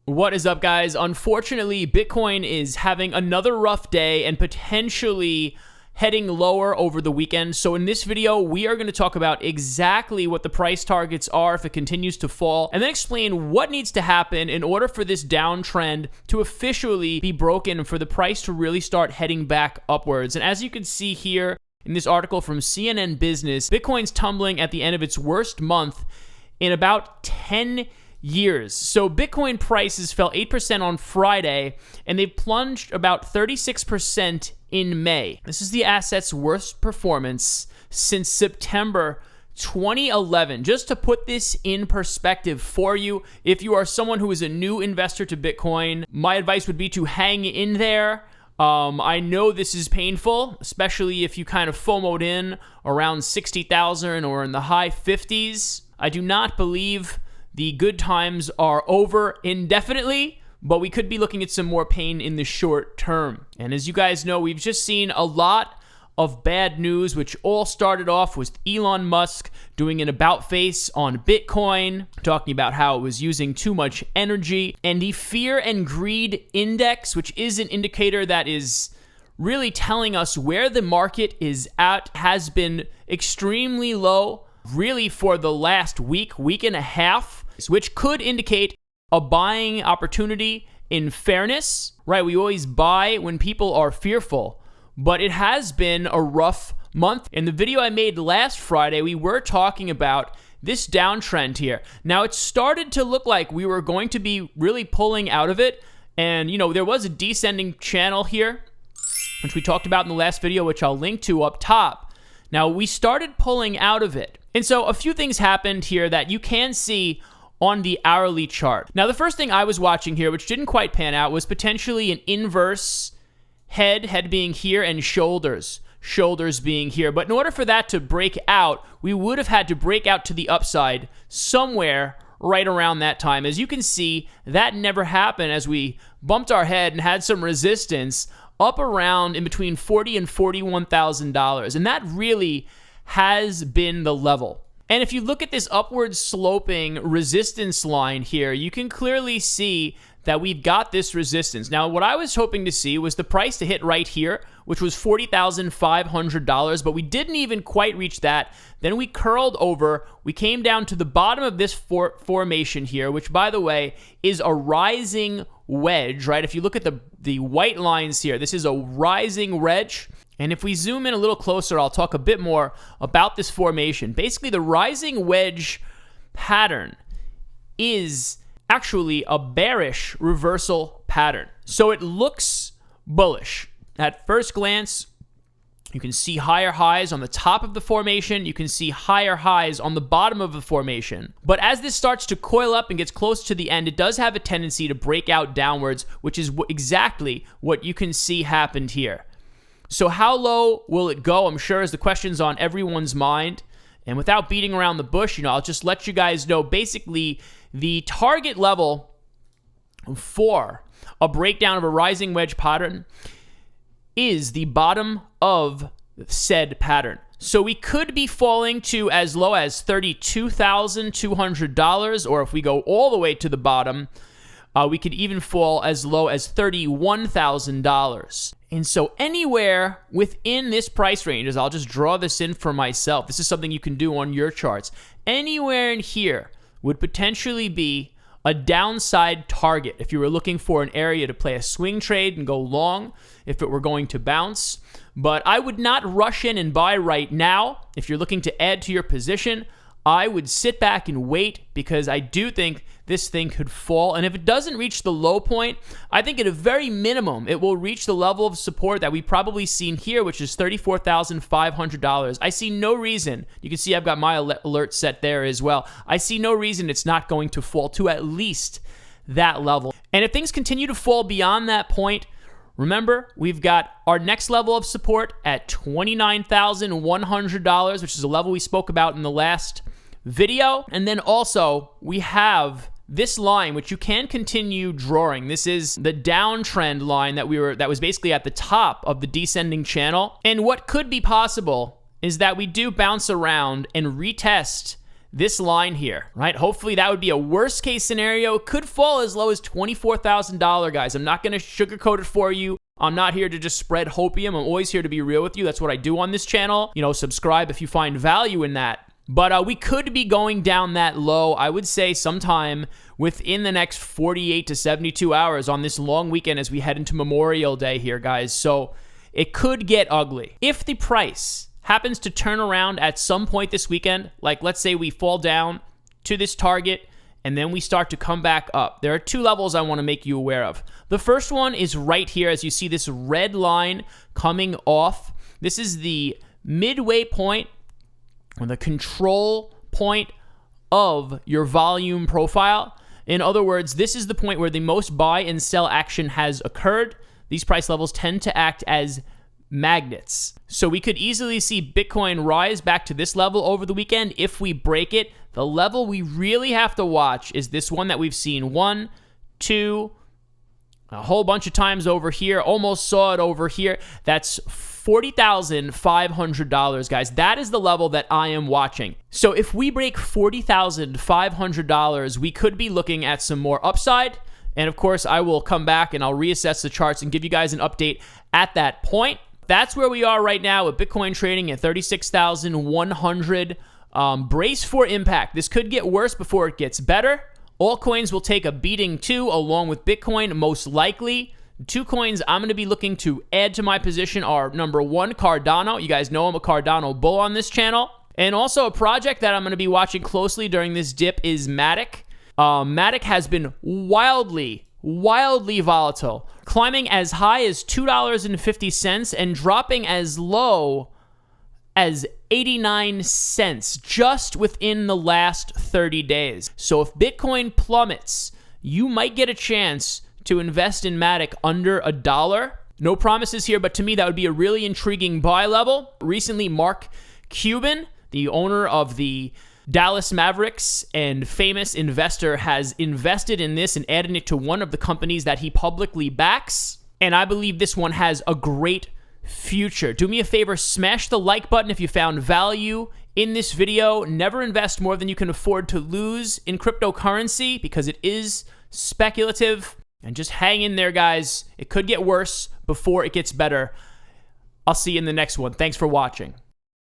What is up, guys? Unfortunately, Bitcoin is having another rough day and potentially heading lower over the weekend. So in this video, we are going to talk about exactly what the price targets are if it continues to fall, and then explain what needs to happen in order for this downtrend to officially be broken and for the price to really start heading back upwards. And as you can see here in this article from CNN Business, Bitcoin's tumbling at the end of its worst month in about 10 years. So Bitcoin prices fell 8% on Friday, and they've plunged about 36% in May. This is the asset's worst performance since September 2011. Just to put this in perspective for you, if you are someone who is a new investor to Bitcoin, my advice would be to hang in there. I know this is painful, especially if you kind of FOMO'd in around 60,000 or in the high 50s. I do not believe the good times are over indefinitely, but we could be looking at some more pain in the short term. And as you guys know, we've just seen a lot of bad news, which all started off with Elon Musk doing an about face on Bitcoin, talking about how it was using too much energy. And the fear and greed index, which is an indicator that is really telling us where the market is at, has been extremely low really for the last week and a half, which could indicate a buying opportunity in fairness, right? We always buy when people are fearful, but it has been a rough month. In the video I made last Friday, we were talking about this downtrend here. Now, it started to look like we were going to be really pulling out of it, and there was a descending channel here, which we talked about in the last video, which I'll link to up top. Now, we started pulling out of it. And so a few things happened here that you can see on the hourly chart. Now, the first thing I was watching here, which didn't quite pan out, was potentially an inverse head being here, and shoulders being here. But in order for that to break out, we would have had to break out to the upside somewhere right around that time. As you can see, that never happened as we bumped our head and had some resistance up around in between $40,000 and $41,000. And that really has been the level. And if you look at this upward sloping resistance line here, you can clearly see that we've got this resistance. Now, what I was hoping to see was the price to hit right here, which was $40,500, but we didn't even quite reach that. Then we curled over. We came down to the bottom of this formation here, which, by the way, is a rising wedge, right? If you look at the white lines here, this is a rising wedge. And if we zoom in a little closer, I'll talk a bit more about this formation. Basically, the rising wedge pattern is actually a bearish reversal pattern. So it looks bullish. At first glance, you can see higher highs on the top of the formation. You can see higher highs on the bottom of the formation. But as this starts to coil up and gets close to the end, it does have a tendency to break out downwards, which is exactly what you can see happened here. So how low will it go? I'm sure is the question's on everyone's mind. And without beating around the bush, I'll just let you guys know basically the target level for a breakdown of a rising wedge pattern is the bottom of said pattern. So we could be falling to as low as $32,200, or if we go all the way to the bottom, we could even fall as low as $31,000. And so anywhere within this price range, as I'll just draw this in for myself, this is something you can do on your charts, anywhere in here would potentially be a downside target if you were looking for an area to play a swing trade and go long if it were going to bounce. But I would not rush in and buy right now. If you're looking to add to your position, I would sit back and wait, because I do think this thing could fall. And if it doesn't reach the low point, I think at a very minimum, it will reach the level of support that we've probably seen here, which is $34,500. I see no reason. You can see I've got my alert set there as well. I see no reason it's not going to fall to at least that level. And if things continue to fall beyond that point, remember, we've got our next level of support at $29,100, which is a level we spoke about in the last video. And then also we have this line, which you can continue drawing. This is the downtrend line that was basically at the top of the descending channel. And what could be possible is that we do bounce around and retest this line here, right? Hopefully that would be a worst case scenario. It could fall as low as $24,000, guys. I'm not going to sugarcoat it for you. I'm not here to just spread hopium. I'm always here to be real with you. That's what I do on this channel. You know, subscribe if you find value in that. But we could be going down that low, I would say, sometime within the next 48 to 72 hours on this long weekend as we head into Memorial Day here, guys. So it could get ugly. If the price happens to turn around at some point this weekend, like let's say we fall down to this target and then we start to come back up, there are two levels I want to make you aware of. The first one is right here as you see this red line coming off. This is the midway point or the control point of your volume profile. In other words, this is the point where the most buy and sell action has occurred. These price levels tend to act as magnets. So we could easily see Bitcoin rise back to this level over the weekend. If we break it, the level we really have to watch is this one that we've seen 1, 2, a whole bunch of times over here. Almost saw it over here. That's $40,500, guys. That is the level that I am watching. So if we break $40,500, we could be looking at some more upside. And of course, I will come back and I'll reassess the charts and give you guys an update at that point. That's where we are right now with Bitcoin trading at 36,100. Brace for impact. This could get worse before it gets better. Altcoins will take a beating too, along with Bitcoin, most likely. Two coins I'm going to be looking to add to my position are number one, Cardano. You guys know I'm a Cardano bull on this channel. And also a project that I'm going to be watching closely during this dip is Matic. Matic has been wildly volatile, climbing as high as $2.50 and dropping as low as 89 cents just within the last 30 days. So if Bitcoin plummets, you might get a chance to invest in Matic under $1. No promises here, but to me, that would be a really intriguing buy level. Recently, Mark Cuban, the owner of the Dallas Mavericks and famous investor, has invested in this and added it to one of the companies that he publicly backs. And I believe this one has a great future. Do me a favor, smash the like button if you found value in this video. Never invest more than you can afford to lose in cryptocurrency because it is speculative. And just hang in there, guys. It could get worse before it gets better. I'll see you in the next one. Thanks for watching.